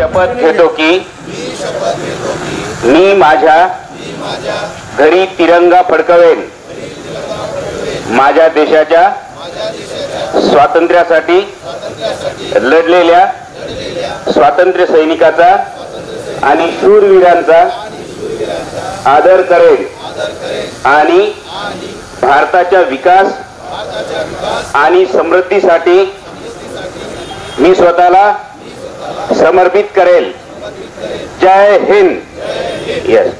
शपथ घेतो की मी माझ्या घरी तिरंगा फडकवेन. माझ्या देशाच्या स्वातंत्र्यासाठी लढलेल्या स्वातंत्र्य सैनिकाचा आणि शूरवीरांचा आदर करेन आणि भारताच्या विकास आणि समृद्धीसाठी मी स्वतःला समर्पित करेल. जय हिंद. यस.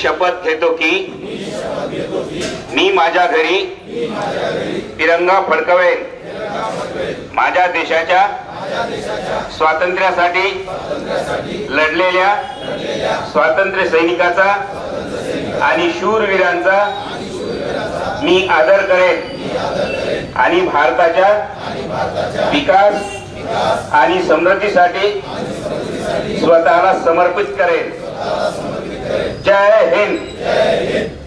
शपथ घेतो की मी माझ्या घरी तिरंगा फडकवेन. माझ्या देशाच्या स्वातंत्र्यासाठी लढलेल्या स्वातंत्र्य सैनिकाचा आणि शूरवीरांचा मी आदर करेन आणि भारताच्या विकास आणि समृद्धीसाठी स्वतःला समर्पित करेन. जय हिंद.